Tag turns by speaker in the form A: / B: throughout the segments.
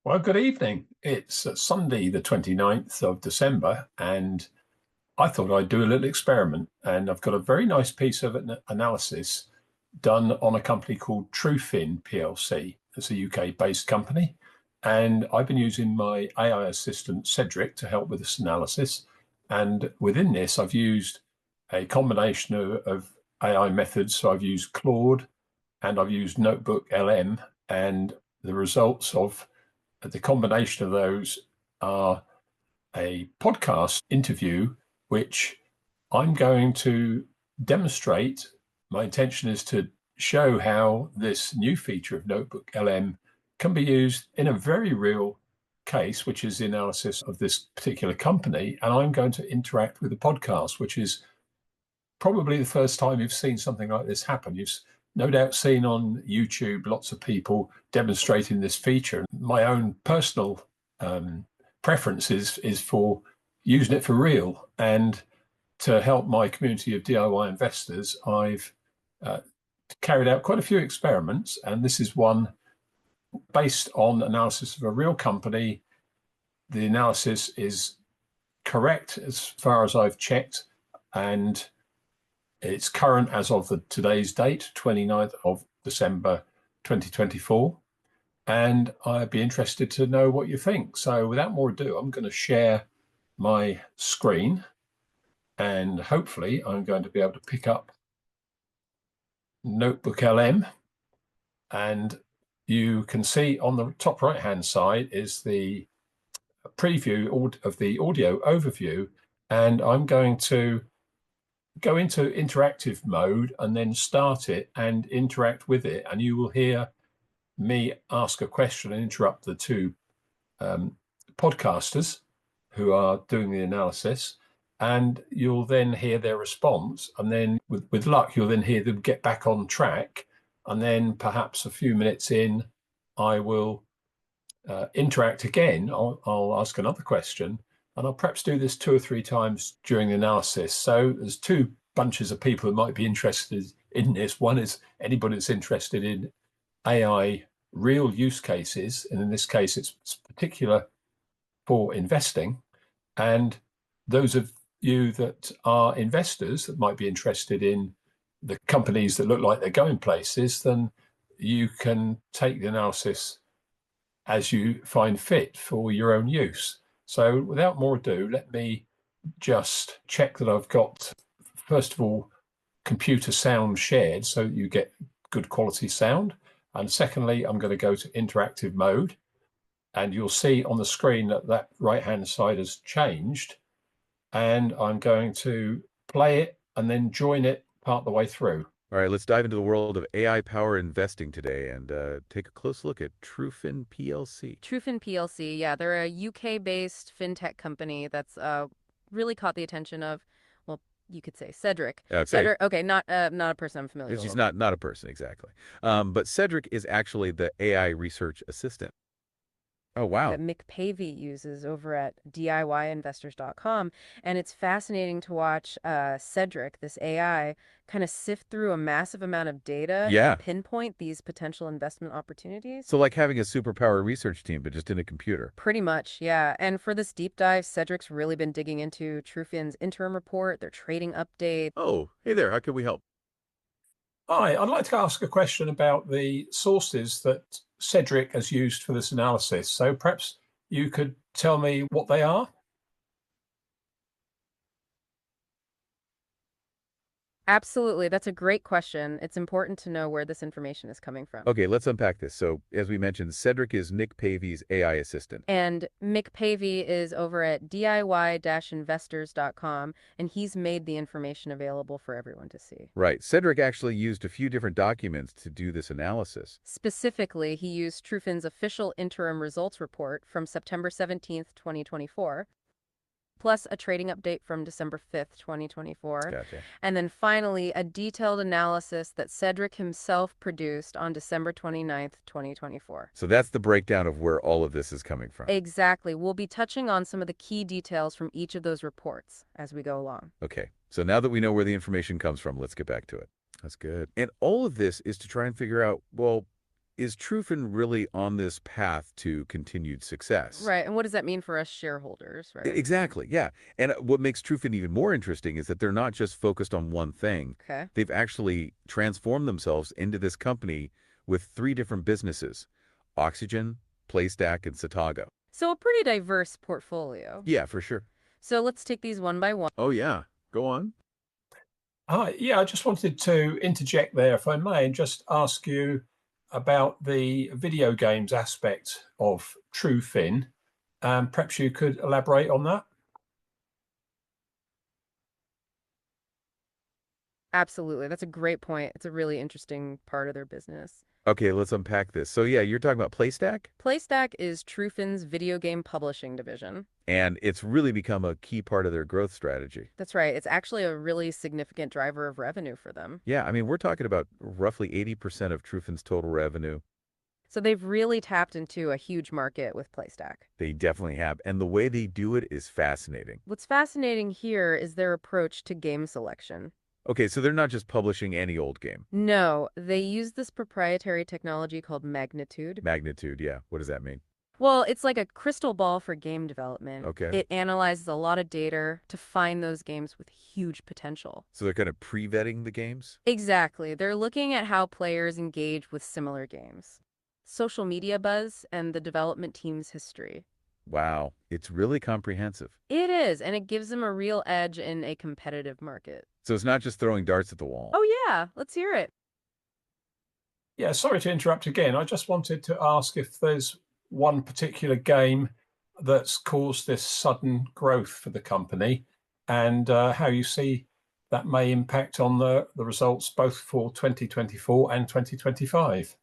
A: Well, good evening. It's Sunday, the 29th of December, and I thought I'd do a little experiment. And I've got a very nice piece of analysis done on a company called TruFin plc. It's a UK-based company. And I've been using my AI assistant, Cedric, to help with this analysis. And within this, I've used a combination of AI methods. So I've used Claude and I've used NotebookLM, and the results of the combination of those are a podcast interview, which I'm going to demonstrate. My intention is to show how this new feature of Notebook LM can be used in a very real case, which is the analysis of this particular company. And I'm going to interact with the podcast, which is probably the first time you've seen something like this happen. You've no doubt seen on YouTube lots of people demonstrating this feature. My own personal preference is for using it for real. And to help my community of DIY investors, I've carried out quite a few experiments. And this is one based on analysis of a real company. The analysis is correct as far as I've checked, and it's current as of today's date, 29th of December 2024. And I'd be interested to know what you think. So without more ado, I'm going to share my screen, and hopefully I'm going to be able to pick up Notebook LM. And you can see on the top right-hand side is the preview of the audio overview. And I'm going to go into interactive mode and then start it and interact with it. And you will hear me ask a question and interrupt the two podcasters who are doing the analysis. And you'll then hear their response. And then with luck, you'll then hear them get back on track. And then perhaps a few minutes in, I will interact again. I'll ask another question. And I'll perhaps do this 2 or 3 times during the analysis. So there's two bunches of people who might be interested in this. One is anybody that's interested in AI real use cases. And in this case, it's particular for investing. And those of you that are investors that might be interested in the companies that look like they're going places, then you can take the analysis as you find fit for your own use. So without more ado, let me just check that I've got, first of all, computer sound shared so you get good quality sound. And secondly, I'm going to go to interactive mode. And you'll see on the screen that right-hand side has changed. And I'm going to play it and then join it part the way through.
B: All right, let's dive into the world of AI power investing today and take a close look at TruFin plc.
C: TruFin plc, yeah, they're a UK-based fintech company that's really caught the attention of, well, you could say Cedric.
B: Okay.
C: Cedric, okay, not a person I'm familiar with.
B: She's not a person, exactly. But Cedric is actually the AI research assistant. Oh, wow.
C: That Mick Pavey uses over at diy-investors.com. And it's fascinating to watch Cedric, this AI, kind of sift through a massive amount of data
B: Yeah.
C: and pinpoint these potential investment opportunities.
B: So like having a superpower research team, but just in a computer.
C: Pretty much, yeah. And for this deep dive, Cedric's really been digging into TruFin's interim report, their trading update.
B: Oh, hey there. How can we help?
A: Hi, I'd like to ask a question about the sources that Cedric has used for this analysis. So perhaps you could tell me what they are?
C: Absolutely. That's a great question. It's important to know where this information is coming from.
B: Okay, let's unpack this. So as we mentioned, Cedric is Nick Pavey's AI assistant.
C: And Mick Pavey is over at diy-investors.com, and he's made the information available for everyone to see.
B: Right. Cedric actually used a few different documents to do this analysis.
C: Specifically, he used TruFin's official interim results report from September 17th, 2024, plus a trading update from December 5th, 2024.
B: Gotcha.
C: And then finally, a detailed analysis that Cedric himself produced on December 29th, 2024.
B: So that's the breakdown of where all of this is coming from.
C: Exactly. We'll be touching on some of the key details from each of those reports as we go along.
B: Okay. So now that we know where the information comes from, let's get back to it. That's good. And all of this is to try and figure out, well, is TruFin really on this path to continued success?
C: Right. And what does that mean for us shareholders, right?
B: Exactly, yeah. And what makes TruFin even more interesting is that they're not just focused on one thing.
C: Okay.
B: They've actually transformed themselves into this company with 3 different businesses: Oxygen, PlayStack, and Satago.
C: So a pretty diverse portfolio.
B: Yeah, for sure.
C: So let's take these one by one.
B: Oh, yeah. Go on.
A: Yeah, I just wanted to interject there, if I may, and just ask you about the video games aspect of TruFin. Perhaps you could elaborate on that.
C: Absolutely. That's a great point. It's a really interesting part of their business.
B: Okay, let's unpack this. So, yeah, you're talking about PlayStack,
C: PlayStack is TruFin's video game publishing division.
B: and it's really become a key part of their growth strategy.
C: That's right. It's actually a really significant driver of revenue for them.
B: Yeah, I mean, we're talking about roughly 80% of TruFin's total revenue.
C: So they've really tapped into a huge market with PlayStack.
B: They definitely have, and the way they do it is fascinating.
C: What's fascinating here is their approach to game selection.
B: Okay, so they're not just publishing any old game.
C: No, they use this proprietary technology called Magnitude.
B: Magnitude, yeah. What does that mean?
C: Well, it's like a crystal ball for game development.
B: Okay.
C: It analyzes a lot of data to find those games with huge potential.
B: So they're kind of pre-vetting the games?
C: Exactly. They're looking at how players engage with similar games, social media buzz, and the development team's history.
B: Wow, it's really comprehensive.
C: It is, and it gives them a real edge in a competitive market.
B: So it's not just throwing darts at the wall.
C: Oh, yeah, let's hear it.
A: Yeah, sorry to interrupt again. I just wanted to ask if there's one particular game that's caused this sudden growth for the company, and how you see that may impact on the results both for 2024 and 2025.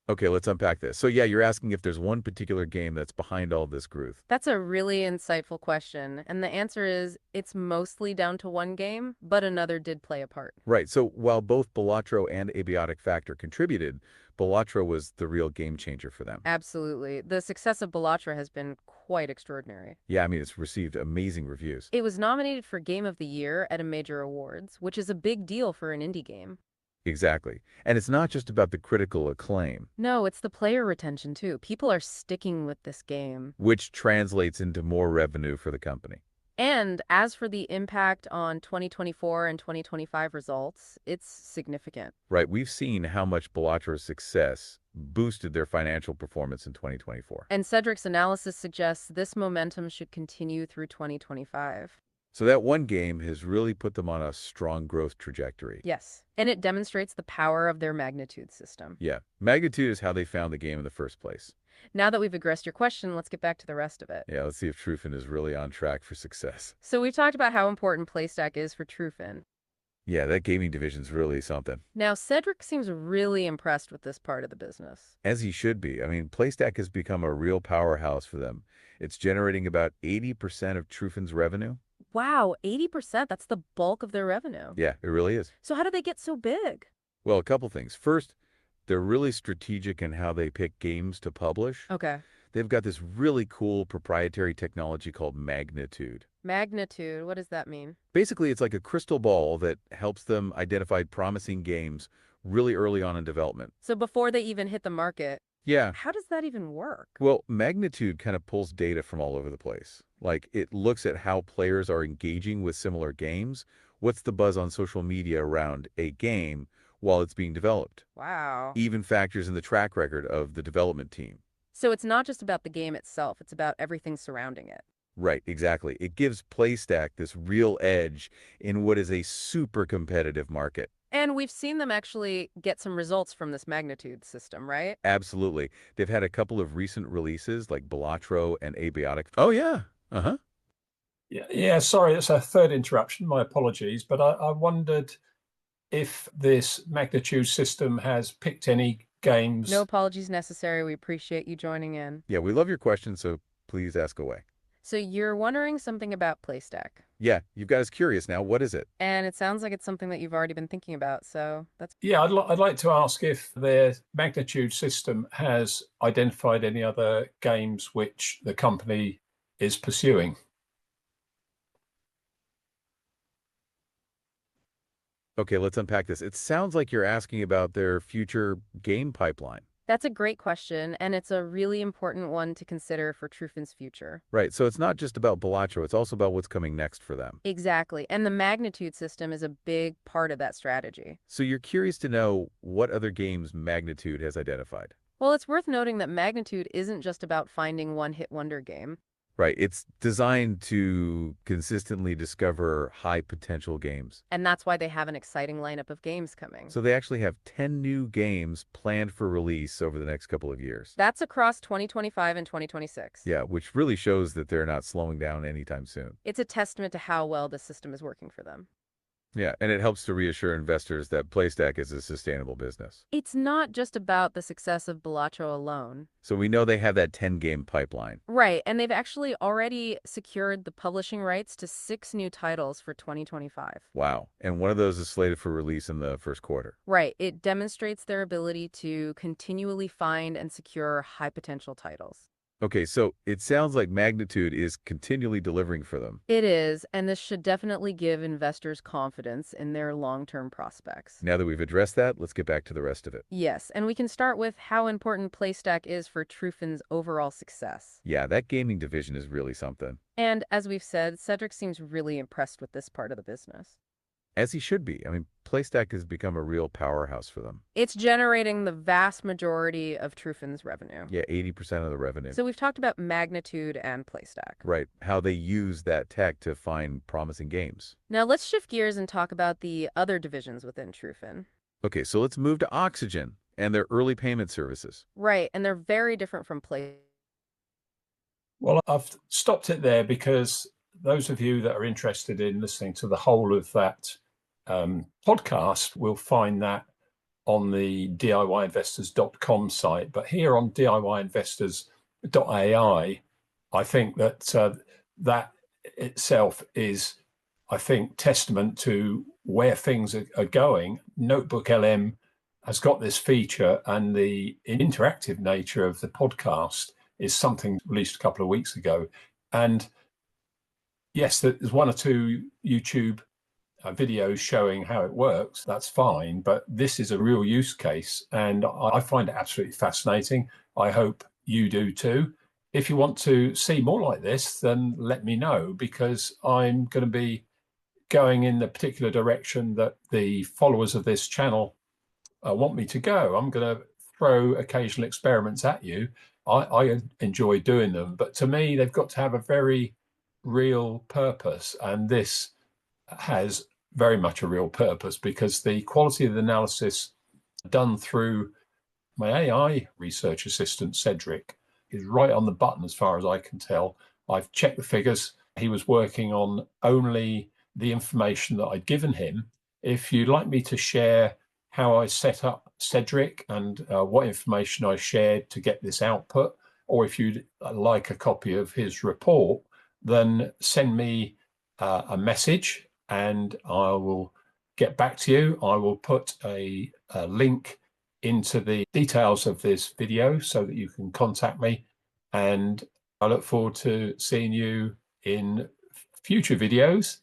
B: Okay, let's unpack this. So yeah, you're asking if there's one particular game that's behind all this growth.
C: That's a really insightful question, and the answer is it's mostly down to one game, but another did play a part.
B: Right, so while both Balatro and Abiotic Factor contributed, Balatro was the real game changer for them.
C: Absolutely. The success of Balatro has been quite extraordinary.
B: Yeah, I mean, it's received amazing reviews.
C: It was nominated for Game of the Year at a major awards, which is a big deal for an indie game.
B: Exactly. And it's not just about the critical acclaim,
C: No, it's the player retention too. People are sticking with this game.
B: which translates into more revenue for the company.
C: And as for the impact on 2024 and 2025 results, it's significant.
B: Right, we've seen how much Balatro's success boosted their financial performance in 2024.
C: And Cedric's analysis suggests this momentum should continue through 2025.
B: So that one game has really put them on a strong growth trajectory.
C: Yes, and it demonstrates the power of their magnitude system.
B: Yeah, magnitude is how they found the game in the first place.
C: Now that we've addressed your question, let's get back to the rest of it.
B: Yeah, let's see if TruFin is really on track for success.
C: So we've talked about how important PlayStack is for TruFin.
B: Yeah, that gaming division's really something.
C: Now, Cedric seems really impressed with this part of the business.
B: As he should be. I mean, PlayStack has become a real powerhouse for them. It's generating about 80% of TruFin's revenue.
C: Wow, 80%, that's the bulk of their revenue.
B: Yeah, it really is.
C: So how did they get so big?
B: Well, a couple things. First, they're really strategic in how they pick games to publish.
C: Okay.
B: They've got this really cool proprietary technology called Magnitude.
C: Magnitude, what does that mean?
B: Basically, it's like a crystal ball that helps them identify promising games really early on in development.
C: So before they even hit the market,
B: Yeah.
C: how does that even work?
B: Well, Magnitude kind of pulls data from all over the place. Like, it looks at how players are engaging with similar games. What's the buzz on social media around a game while it's being developed?
C: Wow.
B: Even factors in the track record of the development team.
C: So it's not just about the game itself, it's about everything surrounding it.
B: Right, exactly. It gives PlayStack this real edge in what is a super competitive market.
C: And we've seen them actually get some results from this magnitude system, right?
B: Absolutely. They've had a couple of recent releases like Balatro and Abiotic. Oh, yeah. Uh-huh.
A: Yeah, sorry, it's a third interruption. My apologies, but I wondered if this magnitude system has picked any games.
C: No apologies necessary. We appreciate you joining in.
B: Yeah, we love your questions, so please ask away.
C: So you're wondering something about PlayStack.
B: Yeah, you've got us curious now. What is it?
C: And it sounds like it's something that you've already been thinking about, so that's...
A: Yeah, I'd like to ask if their magnitude system has identified any other games which the company is pursuing.
B: Okay, let's unpack this. It sounds like you're asking about their future game pipeline.
C: That's a great question, and it's a really important one to consider for TruFin's future.
B: Right, so it's not just about Balatro, it's also about what's coming next for them.
C: Exactly, and the magnitude system is a big part of that strategy.
B: So you're curious to know what other games Magnitude has identified.
C: Well, it's worth noting that magnitude isn't just about finding one-hit wonder game.
B: Right, it's designed to consistently discover high potential games.
C: And that's why they have an exciting lineup of games coming.
B: So they actually have 10 new games planned for release over the next couple of years.
C: That's across 2025 and 2026.
B: Yeah, which really shows that they're not slowing down anytime soon.
C: It's a testament to how well the system is working for them.
B: Yeah, and it helps to reassure investors that PlayStack is a sustainable business.
C: It's not just about the success of Balatro alone.
B: So we know they have that 10-game pipeline.
C: Right, and they've actually already secured the publishing rights to 6 new titles for 2025.
B: Wow. And one of those is slated for release in the first quarter.
C: Right, it demonstrates their ability to continually find and secure high potential titles.
B: Okay, so it sounds like Magnitude is continually delivering for them.
C: It is, and this should definitely give investors confidence in their long-term prospects.
B: Now that we've addressed that, let's get back to the rest of it.
C: Yes, and we can start with how important PlayStack is for TruFin's overall success.
B: Yeah, that gaming division is really something.
C: And as we've said, Cedric seems really impressed with this part of the business.
B: As he should be. I mean, PlayStack has become a real powerhouse for them.
C: It's generating the vast majority of TruFin's revenue.
B: Yeah, 80% of the revenue.
C: So we've talked about Magnitude and PlayStack.
B: Right, how they use that tech to find promising games.
C: Now let's shift gears and talk about the other divisions within TruFin.
B: Okay, so let's move to Oxygen and their early payment services.
C: Right, and they're very different from Play.
A: Well, I've stopped it there because those of you that are interested in listening to the whole of that podcast will find that on the diy-investors.com site. But here on diy-investors.ai, I think that that itself is, I think, testament to where things are going. NotebookLM has got this feature, and the interactive nature of the podcast is something released a couple of weeks ago. And yes, there's one or two YouTube videos showing how it works. That's fine, but this is a real use case, and I find it absolutely fascinating. I hope you do too. If you want to see more like this, then let me know, because I'm going to be going in the particular direction that the followers of this channel want me to go. I'm going to throw occasional experiments at you. I enjoy doing them, but to me, they've got to have a very real purpose, and this has very much a real purpose, because the quality of the analysis done through my AI research assistant, Cedric, is right on the button as far as I can tell. I've checked the figures. He was working on only the information that I'd given him. If you'd like me to share how I set up Cedric and what information I shared to get this output, or if you'd like a copy of his report, then send me a message and I will get back to you. I will put a link into the details of this video so that you can contact me. And I look forward to seeing you in future videos.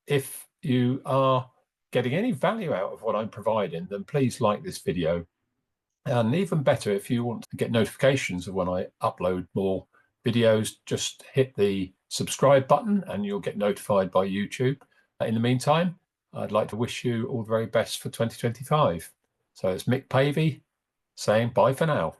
A: If you are getting any value out of what I'm providing, then please like this video. And even better, if you want to get notifications of when I upload more videos, just hit the subscribe button and you'll get notified by YouTube. In the meantime, I'd like to wish you all the very best for 2025. So it's Mick Pavey saying bye for now.